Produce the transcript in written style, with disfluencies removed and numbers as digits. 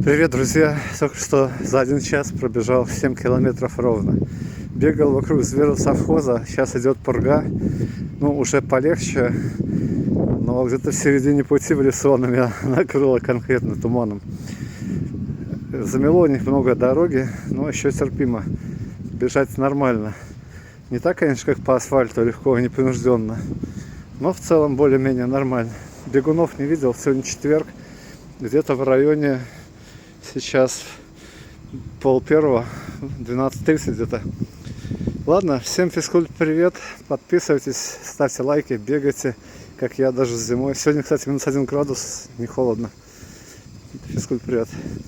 Привет, друзья! Только что за 1 час пробежал 7 километров ровно. Бегал вокруг зверосовхоза, сейчас идет пурга. Ну, уже полегче, но где-то в середине пути в лесу она меня накрыла конкретно туманом. Замело немного дороги, но еще терпимо. Бежать нормально. Не так, конечно, как по асфальту, легко и непринужденно, но в целом более-менее нормально. Бегунов не видел, сегодня четверг, где-то в районе сейчас 12:30, 12:30 где-то. Ладно, всем физкульт привет, подписывайтесь, ставьте лайки, бегайте, как я даже зимой. Сегодня, кстати, -1 градус, не холодно. Физкульт привет.